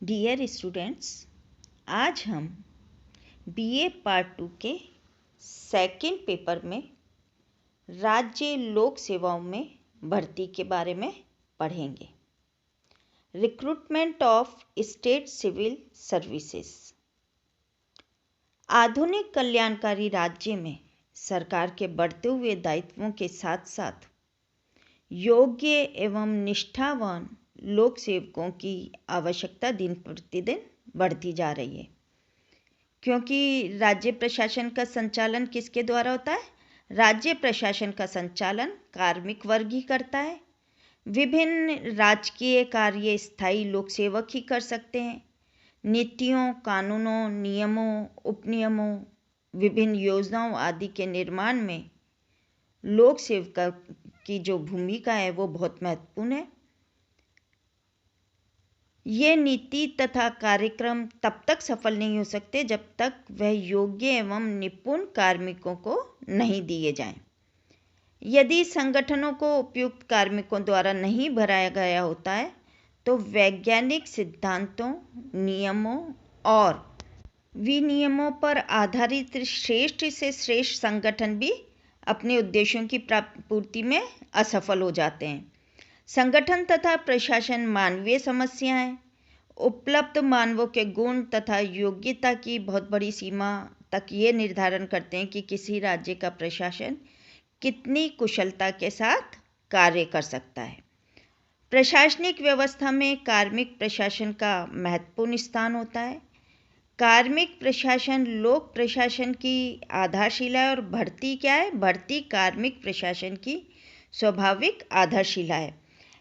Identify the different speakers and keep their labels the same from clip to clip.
Speaker 1: Dear students, आज हम BA part 2 के सेकंड पेपर में राज्य लोक सेवाओं में भर्ती के बारे में पढ़ेंगे। Recruitment of state civil services. आधुनिक कल्याणकारी राज्य में सरकार के बढ़ते हुए दायित्वों के साथ साथ योग्य एवं निष्ठावान लोक सेवकों की आवश्यकता दिन प्रतिदिन बढ़ती जा रही है, क्योंकि राज्य प्रशासन का संचालन किसके द्वारा होता है? राज्य प्रशासन का संचालन कार्मिक वर्ग ही करता है। विभिन्न राजकीय कार्य स्थायी लोक सेवक ही कर सकते हैं। नीतियों, कानूनों, नियमों, उपनियमों, विभिन्न योजनाओं आदि के निर्माण में लोक सेवक की जो भूमिका है वो बहुत महत्वपूर्ण है। ये नीति तथा कार्यक्रम तब तक सफल नहीं हो सकते जब तक वह योग्य एवं निपुण कार्मिकों को नहीं दिए जाएं। यदि संगठनों को उपयुक्त कार्मिकों द्वारा नहीं भराया गया होता है तो वैज्ञानिक सिद्धांतों, नियमों और विनियमों पर आधारित श्रेष्ठ से श्रेष्ठ संगठन भी अपने उद्देश्यों की पूर्ति में असफल हो जाते हैं। संगठन तथा प्रशासन मानवीय समस्याएं, उपलब्ध मानवों के गुण तथा योग्यता की बहुत बड़ी सीमा तक ये निर्धारण करते हैं कि किसी राज्य का प्रशासन कितनी कुशलता के साथ कार्य कर सकता है। प्रशासनिक व्यवस्था में कार्मिक प्रशासन का महत्वपूर्ण स्थान होता है। कार्मिक प्रशासन लोक प्रशासन की आधारशिला है और भर्ती क्या है? भर्ती कार्मिक प्रशासन की स्वाभाविक आधारशिला है।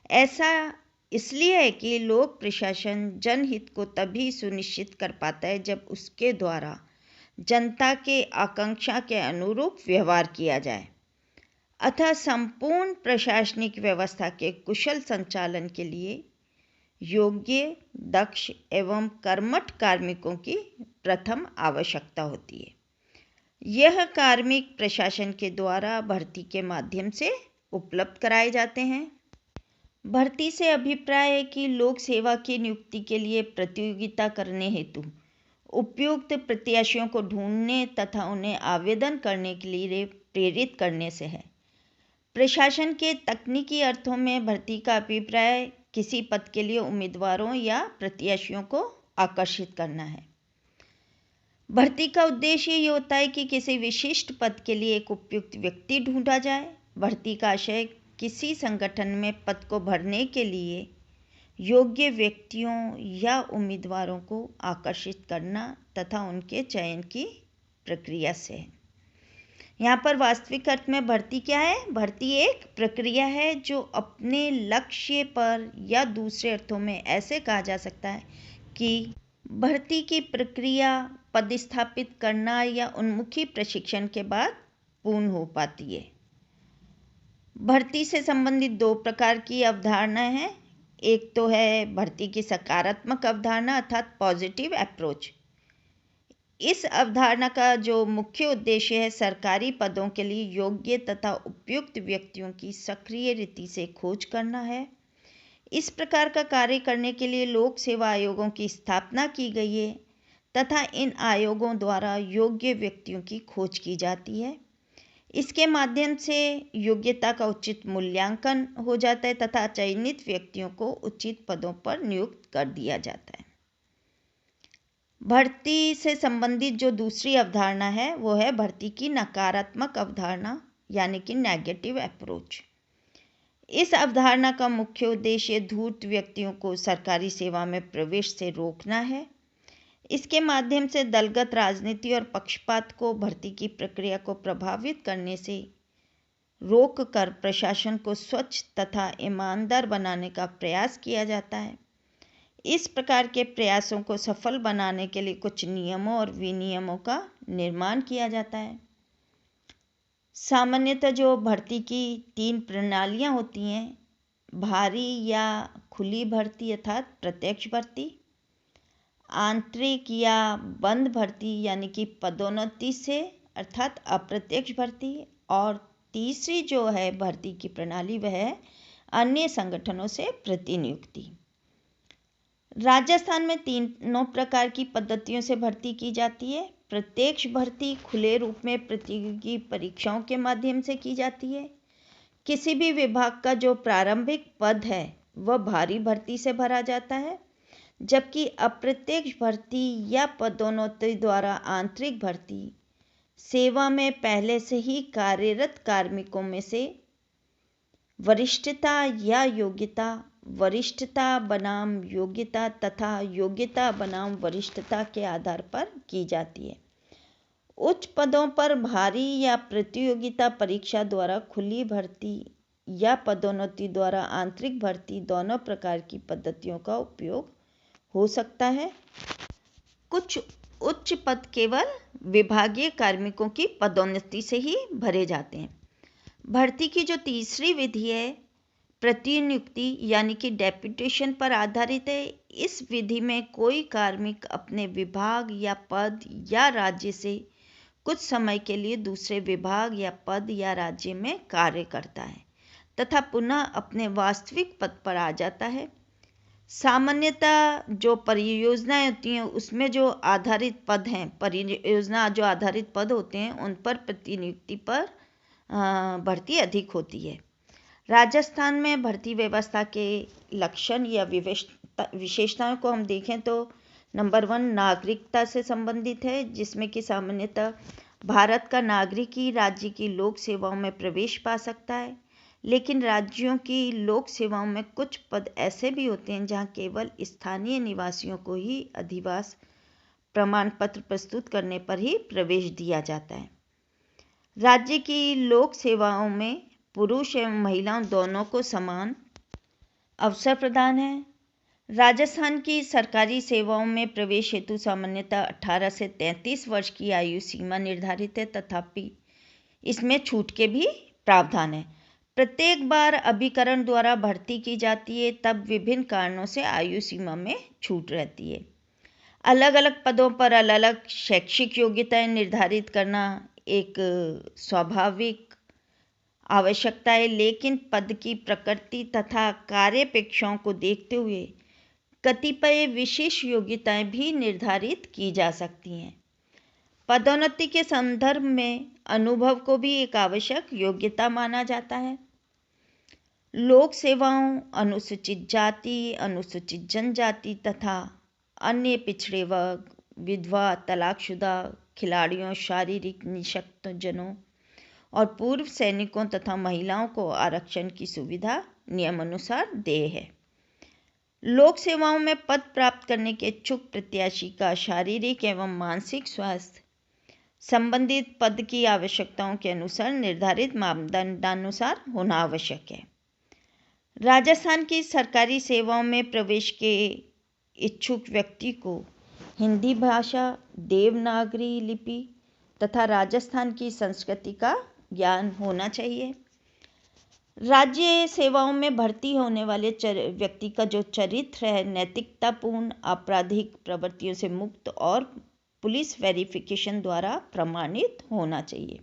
Speaker 1: ऐसा इसलिए है कि लोक प्रशासन जनहित को तभी सुनिश्चित कर पाता है जब उसके द्वारा जनता के आकांक्षा के अनुरूप व्यवहार किया जाए। अतः संपूर्ण प्रशासनिक व्यवस्था के कुशल संचालन के लिए योग्य, दक्ष एवं कर्मठ कार्मिकों की प्रथम आवश्यकता होती है। यह कार्मिक प्रशासन के द्वारा भर्ती के माध्यम से उपलब्ध कराए जाते हैं। भर्ती से अभिप्राय है कि लोक सेवा की नियुक्ति के लिए प्रतियोगिता करने हेतु उपयुक्त प्रत्याशियों को ढूंढने तथा उन्हें आवेदन करने के लिए प्रेरित करने से है। प्रशासन के तकनीकी अर्थों में भर्ती का अभिप्राय किसी पद के लिए उम्मीदवारों या प्रत्याशियों को आकर्षित करना है। भर्ती का उद्देश्य ये होता है कि किसी विशिष्ट पद के लिए एक उपयुक्त व्यक्ति ढूंढा जाए। भर्ती का आशय किसी संगठन में पद को भरने के लिए योग्य व्यक्तियों या उम्मीदवारों को आकर्षित करना तथा उनके चयन की प्रक्रिया से है। यहाँ पर वास्तविक अर्थ में भर्ती क्या है? भर्ती एक प्रक्रिया है जो अपने लक्ष्य पर, या दूसरे अर्थों में ऐसे कहा जा सकता है कि भर्ती की प्रक्रिया पदस्थापित करना या उन्मुखी प्रशिक्षण के बाद पूर्ण हो पाती है। भर्ती से संबंधित दो प्रकार की अवधारणा है। एक तो है भर्ती की सकारात्मक अवधारणा अर्थात पॉजिटिव अप्रोच। इस अवधारणा का जो मुख्य उद्देश्य है सरकारी पदों के लिए योग्य तथा उपयुक्त व्यक्तियों की सक्रिय रीति से खोज करना है। इस प्रकार का कार्य करने के लिए लोक सेवा आयोगों की स्थापना की गई है तथा इन आयोगों द्वारा योग्य व्यक्तियों की खोज की जाती है। इसके माध्यम से योग्यता का उचित मूल्यांकन हो जाता है तथा चयनित व्यक्तियों को उचित पदों पर नियुक्त कर दिया जाता है। भर्ती से संबंधित जो दूसरी अवधारणा है वो है भर्ती की नकारात्मक अवधारणा यानी कि नेगेटिव अप्रोच। इस अवधारणा का मुख्य उद्देश्य धूर्त व्यक्तियों को सरकारी सेवा में प्रवेश से रोकना है। इसके माध्यम से दलगत राजनीति और पक्षपात को भर्ती की प्रक्रिया को प्रभावित करने से रोक कर प्रशासन को स्वच्छ तथा ईमानदार बनाने का प्रयास किया जाता है। इस प्रकार के प्रयासों को सफल बनाने के लिए कुछ नियमों और विनियमों का निर्माण किया जाता है। सामान्यतः जो भर्ती की 3 प्रणालियां होती हैं, बाहरी या खुली भर्ती अर्थात प्रत्यक्ष भर्ती, आंतरिक या बंद भर्ती यानी कि पदोन्नति से अर्थात अप्रत्यक्ष भर्ती, और तीसरी जो है भर्ती की प्रणाली वह है अन्य संगठनों से प्रतिनियुक्ति। राजस्थान में तीनों प्रकार की पद्धतियों से भर्ती की जाती है। प्रत्यक्ष भर्ती खुले रूप में प्रतियोगी परीक्षाओं के माध्यम से की जाती है। किसी भी विभाग का जो प्रारंभिक पद है वह भारी भर्ती से भरा जाता है, जबकि अप्रत्यक्ष भर्ती या पदोन्नति द्वारा आंतरिक भर्ती सेवा में पहले से ही कार्यरत कार्मिकों में से वरिष्ठता या योग्यता, वरिष्ठता बनाम योग्यता तथा योग्यता बनाम वरिष्ठता के आधार पर की जाती है। उच्च पदों पर भारी या प्रतियोगिता परीक्षा द्वारा खुली भर्ती या पदोन्नति द्वारा आंतरिक भर्ती दोनों प्रकार की पद्धतियों का उपयोग हो सकता है। कुछ उच्च पद केवल विभागीय कार्मिकों की पदोन्नति से ही भरे जाते हैं। भर्ती की जो तीसरी विधि है प्रतिनियुक्ति यानी कि डेप्यूटेशन पर आधारित है। इस विधि में कोई कार्मिक अपने विभाग या पद या राज्य से कुछ समय के लिए दूसरे विभाग या पद या राज्य में कार्य करता है तथा पुनः अपने वास्तविक पद पर आ जाता है। सामान्यतः जो परियोजनाएं होती हैं उसमें जो आधारित पद हैं, परियोजना जो आधारित पद होते हैं उन पर प्रतिनियुक्ति पर भर्ती अधिक होती है। राजस्थान में भर्ती व्यवस्था के लक्षण या विशेषताओं को हम देखें तो नंबर 1 नागरिकता से संबंधित है, जिसमें कि सामान्यतः भारत का नागरिक ही राज्य की लोक सेवाओं में प्रवेश पा सकता है, लेकिन राज्यों की लोक सेवाओं में कुछ पद ऐसे भी होते हैं जहां केवल स्थानीय निवासियों को ही अधिवास प्रमाण पत्र प्रस्तुत करने पर ही प्रवेश दिया जाता है। राज्य की लोक सेवाओं में पुरुष एवं महिलाओं दोनों को समान अवसर प्रदान है। राजस्थान की सरकारी सेवाओं में प्रवेश हेतु सामान्यतः 18 से 33 वर्ष की आयु सीमा निर्धारित है, तथापि इसमें छूट के भी प्रावधान है। प्रत्येक बार अभिकरण द्वारा भर्ती की जाती है तब विभिन्न कारणों से आयु सीमा में छूट रहती है। अलग अलग पदों पर अलग अलग शैक्षिक योग्यताएं निर्धारित करना एक स्वाभाविक आवश्यकता है, लेकिन पद की प्रकृति तथा कार्यापेक्षाओं को देखते हुए कतिपय विशेष योग्यताएं भी निर्धारित की जा सकती हैं। पदोन्नति के संदर्भ में अनुभव को भी एक आवश्यक योग्यता माना जाता है। लोक सेवाओं, अनुसूचित जाति, अनुसूचित जनजाति तथा अन्य पिछड़े वर्ग, विधवा, तलाकशुदा, खिलाड़ियों, शारीरिक निशक्तजनों और पूर्व सैनिकों तथा महिलाओं को आरक्षण की सुविधा नियमानुसार देय है। लोक सेवाओं में पद प्राप्त करने के इच्छुक प्रत्याशी का शारीरिक एवं मानसिक स्वास्थ्य संबंधित पद की आवश्यकताओं के अनुसार निर्धारित मापदंडानुसार होना आवश्यक है। राजस्थान की सरकारी सेवाओं में प्रवेश के इच्छुक व्यक्ति को हिंदी भाषा, देवनागरी लिपि तथा राजस्थान की संस्कृति का ज्ञान होना चाहिए। राज्य सेवाओं में भर्ती होने वाले व्यक्ति का जो चरित्र है नैतिकतापूर्ण, आपराधिक प्रवृत्तियों से मुक्त और पुलिस वेरिफिकेशन द्वारा प्रमाणित होना चाहिए।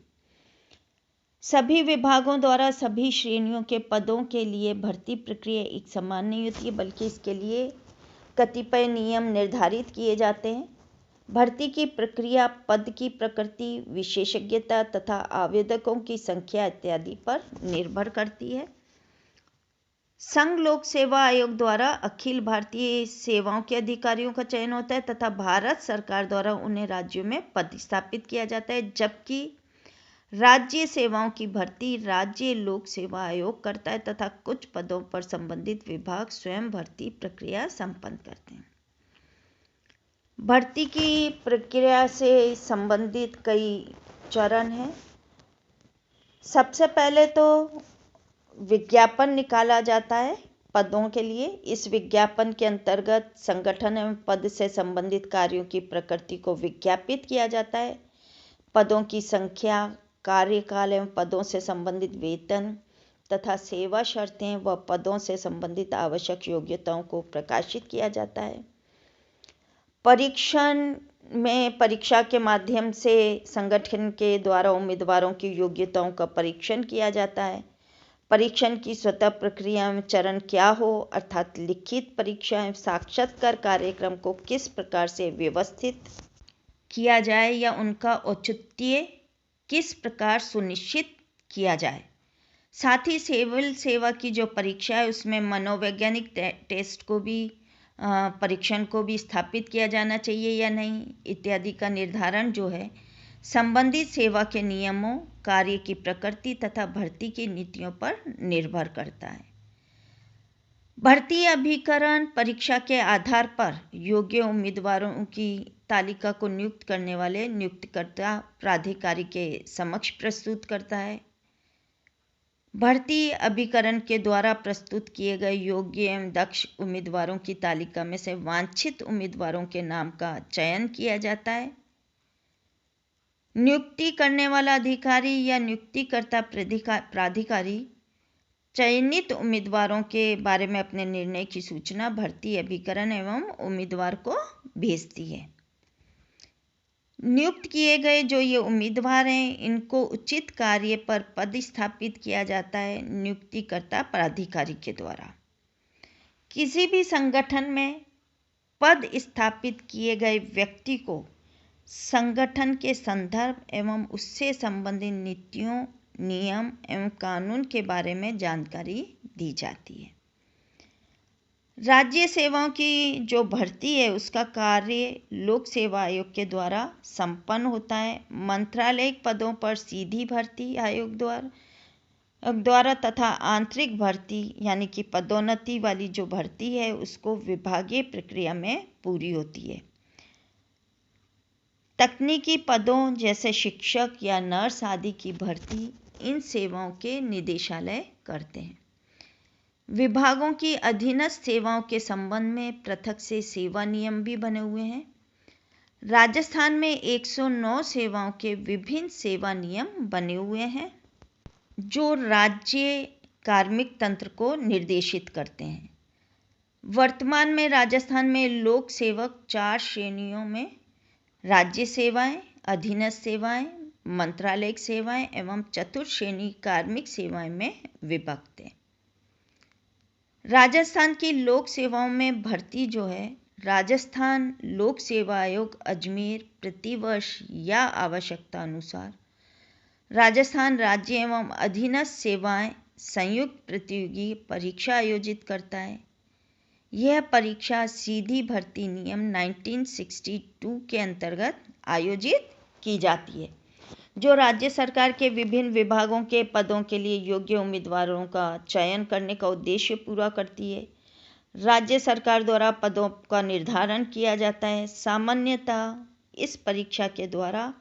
Speaker 1: सभी विभागों द्वारा सभी श्रेणियों के पदों के लिए भर्ती प्रक्रिया एक समान नहीं होती है, बल्कि इसके लिए कतिपय नियम निर्धारित किए जाते हैं। भर्ती की प्रक्रिया पद की प्रकृति, विशेषज्ञता तथा आवेदकों की संख्या इत्यादि पर निर्भर करती है। संघ लोक सेवा आयोग द्वारा अखिल भारतीय सेवाओं के अधिकारियों का चयन होता है तथा भारत सरकार द्वारा उन्हें राज्यों में पदस्थापित किया जाता है, जबकि राज्य सेवाओं की भर्ती राज्य लोक सेवा आयोग करता है तथा कुछ पदों पर संबंधित विभाग स्वयं भर्ती प्रक्रिया संपन्न करते हैं। भर्ती की प्रक्रिया से संबंधित कई चरण हैं। सबसे पहले तो विज्ञापन निकाला जाता है पदों के लिए। इस विज्ञापन के अंतर्गत संगठन एवं पद से संबंधित कार्यों की प्रकृति को विज्ञापित किया जाता है। पदों की संख्या, कार्यकाल एवं पदों से संबंधित वेतन तथा सेवा शर्तें व पदों से संबंधित आवश्यक योग्यताओं को प्रकाशित किया जाता है। परीक्षण में परीक्षा के माध्यम से संगठन के द्वारा उम्मीदवारों की योग्यताओं का परीक्षण किया जाता है। परीक्षण की स्वतः प्रक्रिया में चरण क्या हो, अर्थात लिखित परीक्षा एवं साक्षात्कार कार्यक्रम को किस प्रकार से व्यवस्थित किया जाए या उनका औचित्य किस प्रकार सुनिश्चित किया जाए। साथ ही सिविल सेवा की जो परीक्षा है उसमें मनोवैज्ञानिक टेस्ट को भी परीक्षण को भी स्थापित किया जाना चाहिए या नहीं इत्यादि का निर्धारण जो है संबंधित सेवा के नियमों, कार्य की प्रकृति तथा भर्ती की नीतियों पर निर्भर करता है। भर्ती अभिकरण परीक्षा के आधार पर योग्य उम्मीदवारों की तालिका को नियुक्त करने वाले नियुक्तकर्ता प्राधिकारी के समक्ष प्रस्तुत करता है। भर्ती अभिकरण के द्वारा प्रस्तुत किए गए योग्य एवं दक्ष उम्मीदवारों की तालिका में से वांछित उम्मीदवारों के नाम का चयन किया जाता है। नियुक्ति करने वाला अधिकारी या नियुक्तिकर्ता प्राधिकारी चयनित उम्मीदवारों के बारे में अपने निर्णय की सूचना भर्ती अभिकरण एवं उम्मीदवार को भेजती है। नियुक्त किए गए जो ये उम्मीदवार हैं इनको उचित कार्य पर पद स्थापित किया जाता है नियुक्तिकर्ता प्राधिकारी के द्वारा। किसी भी संगठन में पद स्थापित किए गए व्यक्ति को संगठन के संदर्भ एवं उससे संबंधित नीतियों, नियम एवं कानून के बारे में जानकारी दी जाती है। राज्य सेवाओं की जो भर्ती है उसका कार्य लोक सेवा आयोग के द्वारा संपन्न होता है। मंत्रालयिक पदों पर सीधी भर्ती आयोग द्वारा तथा आंतरिक भर्ती यानी कि पदोन्नति वाली जो भर्ती है उसको विभागीय प्रक्रिया में पूरी होती है। तकनीकी पदों जैसे शिक्षक या नर्स आदि की भर्ती इन सेवाओं के निदेशालय करते हैं। विभागों की अधीनस्थ सेवाओं के संबंध में पृथक से सेवा नियम भी बने हुए हैं। राजस्थान में 109 सेवाओं के विभिन्न सेवा नियम बने हुए हैं जो राज्य कार्मिक तंत्र को निर्देशित करते हैं। वर्तमान में राजस्थान में लोक सेवक 4 श्रेणियों में राज्य सेवाएं, अधीनस्थ सेवाएं, मंत्रालयिक सेवाएं एवं चतुर्थ श्रेणी कार्मिक सेवाएं में विभक्त है। राजस्थान की लोक सेवाओं में भर्ती जो है राजस्थान लोक सेवा आयोग अजमेर प्रतिवर्ष या आवश्यकता अनुसार राजस्थान राज्य एवं अधीनस्थ सेवाएं संयुक्त प्रतियोगी परीक्षा आयोजित करता है। यह परीक्षा सीधी भर्ती नियम 1962 के अंतर्गत आयोजित की जाती है जो राज्य सरकार के विभिन्न विभागों के पदों के लिए योग्य उम्मीदवारों का चयन करने का उद्देश्य पूरा करती है। राज्य सरकार द्वारा पदों का निर्धारण किया जाता है। सामान्यतः इस परीक्षा के द्वारा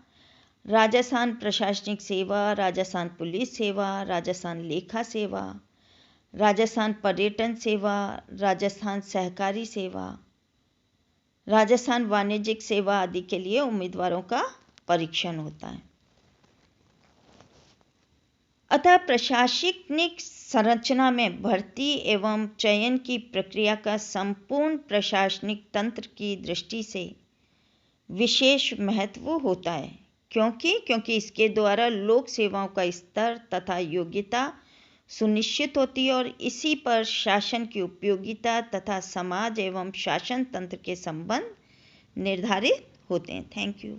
Speaker 1: राजस्थान प्रशासनिक सेवा, राजस्थान पुलिस सेवा, राजस्थान लेखा सेवा, राजस्थान पर्यटन सेवा, राजस्थान सहकारी सेवा, राजस्थान वाणिज्यिक सेवा आदि के लिए उम्मीदवारों का परीक्षण होता है। अतः प्रशासनिक संरचना में भर्ती एवं चयन की प्रक्रिया का संपूर्ण प्रशासनिक तंत्र की दृष्टि से विशेष महत्व होता है क्योंकि इसके द्वारा लोक सेवाओं का स्तर तथा योग्यता सुनिश्चित होती है और इसी पर शासन की उपयोगिता तथा समाज एवं शासन तंत्र के संबंध निर्धारित होते हैं। Thank you.